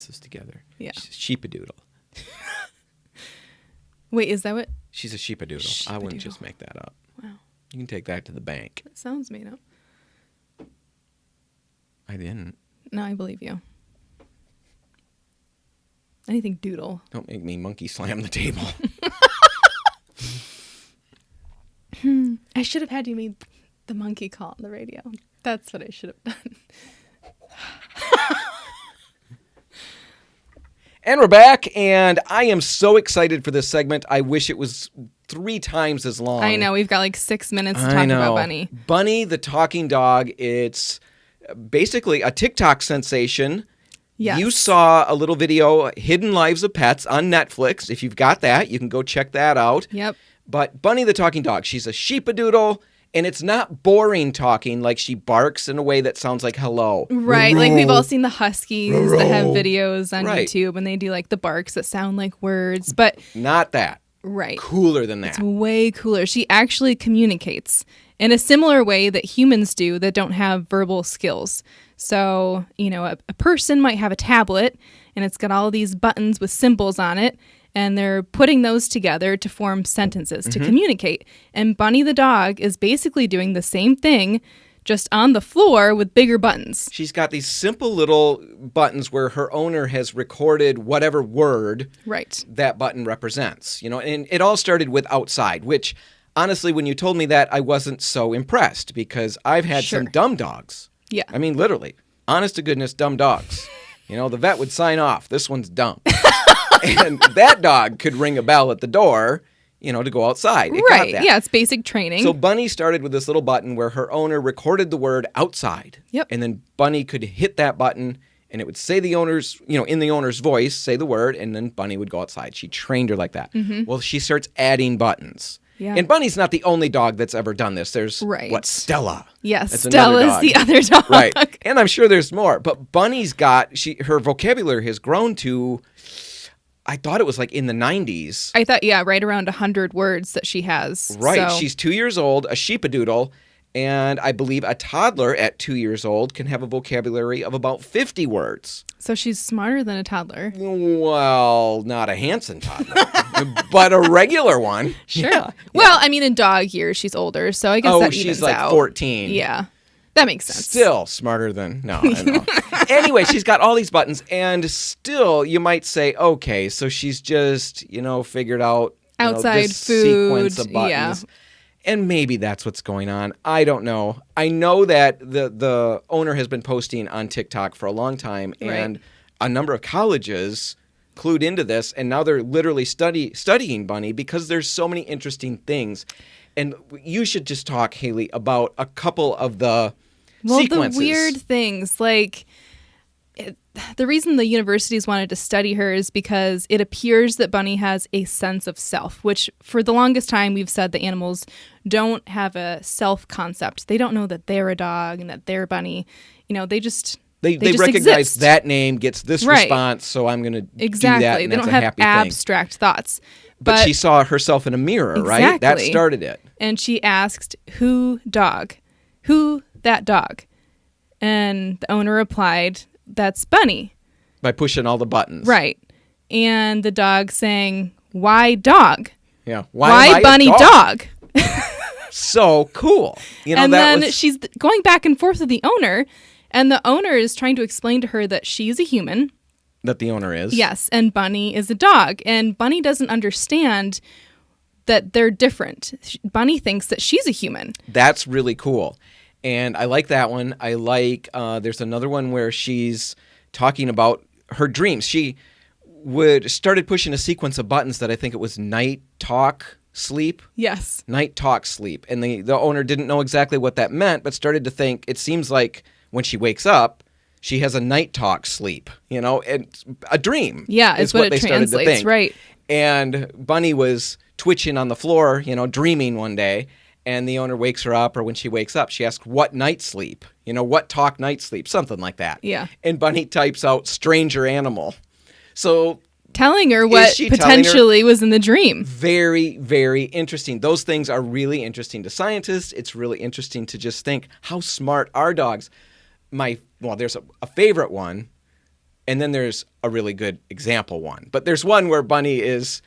this together. Yeah. She's a sheepadoodle. Wait, is that what? She's a sheepadoodle. I wouldn't just make that up. Wow. You can take that to the bank. That sounds made up. I didn't. No, I believe you. Anything doodle. Don't make me monkey slam the table. I should have had you made the monkey call on the radio. That's what I should have done. And we're back, and I am so excited for this segment. I wish it was 3 times as long. I know. We've got like 6 minutes to talk about Bunny. Bunny, the talking dog. It's basically a TikTok sensation. Yes. You saw a little video, Hidden Lives of Pets, on Netflix. If you've got that, you can go check that out. Yep. But Bunny, the talking dog, she's a sheepadoodle. And it's not boring talking, like she barks in a way that sounds like hello. Right, like we've all seen the huskies that have videos on YouTube, and they do like the barks that sound like words, but... Not that. Right. Cooler than that. It's way cooler. She actually communicates in a similar way that humans do that don't have verbal skills. So, a person might have a tablet, and it's got all these buttons with symbols on it, and they're putting those together to form sentences to communicate. And Bunny the dog is basically doing the same thing, just on the floor with bigger buttons. She's got these simple little buttons where her owner has recorded whatever word that button represents. And it all started with outside, which honestly, when you told me that, I wasn't so impressed because I've had some dumb dogs. Yeah. I mean, literally, honest to goodness, dumb dogs. The vet would sign off. This one's dumb. And that dog could ring a bell at the door, to go outside. It got that. Yeah, it's basic training. So Bunny started with this little button where her owner recorded the word outside. Yep. And then Bunny could hit that button and it would say the owner's, in the owner's voice, say the word, and then Bunny would go outside. She trained her like that. Well, she starts adding buttons. Yeah. And Bunny's not the only dog that's ever done this. There's, Stella. Yes, Stella's the other dog. Right. And I'm sure there's more. But Bunny's got, her vocabulary has grown to, I thought it was like in the 90s. I thought, right around 100 words that she has. Right. So. She's 2 years old, a sheepadoodle, and I believe a toddler at 2 years old can have a vocabulary of about 50 words. So she's smarter than a toddler. Well, not a Hanson toddler, but a regular one. Sure. Yeah. Well, I mean, in dog years, she's older, so I guess that evens she's like out. 14. Yeah. That makes sense. Still smarter than, no, I know. Anyway, she's got all these buttons, and still you might say, okay, so she's just, figured out outside this food sequence of buttons. Yeah. And maybe that's what's going on. I don't know. I know that the owner has been posting on TikTok for a long time, and a number of colleges clued into this, and now they're literally studying Bunny because there's so many interesting things. And you should just talk, Hailey, about a couple of the sequences. The weird things, like the reason the universities wanted to study her is because it appears that Bunny has a sense of self, which for the longest time we've said that animals don't have a self-concept. They don't know that they're a dog and that they're Bunny. They just... They just recognize exist. That name gets this response, so I'm going to do that, and they that's don't a have happy abstract thoughts. But she saw herself in a mirror, right? That started it. And she asked, who dog? Who that dog? And the owner replied, that's Bunny. By pushing all the buttons. Right. And the dog saying, why dog? Yeah. Why Bunny dog? So cool. And then she's going back and forth with the owner, and the owner is trying to explain to her that she's a human. That the owner is. Yes, and Bunny is a dog. And Bunny doesn't understand that they're different. Bunny thinks that she's a human. That's really cool. And I like that one. I like, there's another one where she's talking about her dreams. She started pushing a sequence of buttons that I think it was night, talk, sleep. Yes. Night, talk, sleep. And the owner didn't know exactly what that meant, but started to think, it seems like when she wakes up, she has a night talk sleep, and a dream. Yeah, is what it translates, right. And Bunny was twitching on the floor, dreaming one day, and the owner wakes her up, or when she wakes up, she asks, what night sleep? What talk night sleep? Something like that. Yeah. And Bunny types out stranger animal. So telling her what potentially was in the dream. Very, very interesting. Those things are really interesting to scientists. It's really interesting to just think, how smart are dogs? There's a favorite one. And then there's a really good example one. But there's one where Bunny is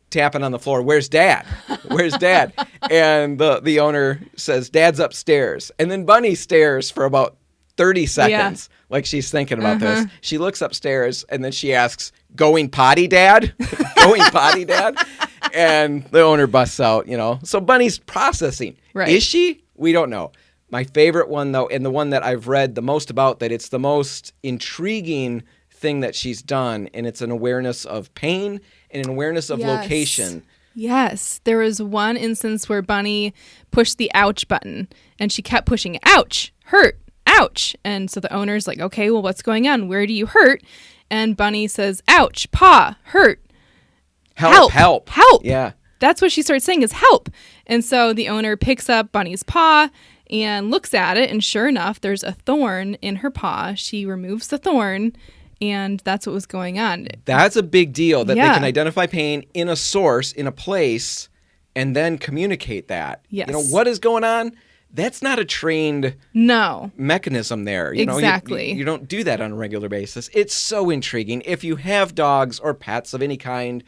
tapping on the floor. Where's Dad? Where's Dad? And the owner says, Dad's upstairs. And then Bunny stares for about 30 seconds like she's thinking about this. She looks upstairs and then she asks, going potty, Dad? Going potty, Dad? And the owner busts out, So Bunny's processing. Right. Is she? We don't know. My favorite one, though, and the one that I've read the most about, that it's the most intriguing thing that she's done, and it's an awareness of pain and an awareness of location. Yes. There was one instance where Bunny pushed the ouch button, and she kept pushing it. Ouch, hurt, ouch. And so the owner's like, okay, well, what's going on? Where do you hurt? And Bunny says, ouch, paw, hurt. Help. Yeah. That's what she starts saying is help. And so the owner picks up Bunny's paw and looks at it, and sure enough, there's a thorn in her paw. She removes the thorn, and that's what was going on. That's a big deal, that they can identify pain in a source, in a place, and then communicate that. Yes. What is going on? That's not a trained mechanism there. Exactly. You don't do that on a regular basis. It's so intriguing. If you have dogs or pets of any kind,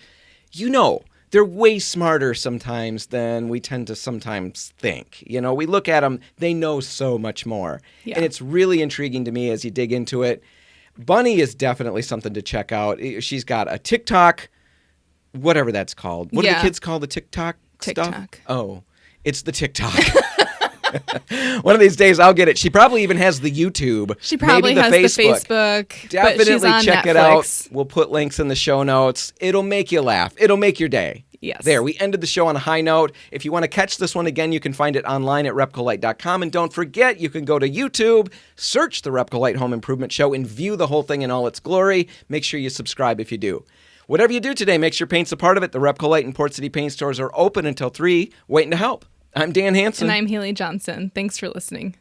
they're way smarter sometimes than we tend to sometimes think. We look at them, they know so much more. Yeah. And it's really intriguing to me as you dig into it. Bunny is definitely something to check out. She's got a TikTok, whatever that's called. What do the kids call the TikTok stuff? Oh, it's the TikTok. One of these days I'll get it. She probably even has the YouTube. She probably has the Facebook. Definitely check Netflix. It out. We'll put links in the show notes. It'll make you laugh. It'll make your day. Yes. There, we ended the show on a high note. If you want to catch this one again, you can find it online at repcolite.com. And don't forget, you can go to YouTube, search the Repcolite Home Improvement Show, and view the whole thing in all its glory. Make sure you subscribe if you do. Whatever you do today, make sure paint's a part of it. The Repcolite and Port City Paint Stores are open until 3, waiting to help. I'm Dan Hansen. And I'm Hailey Johnson. Thanks for listening.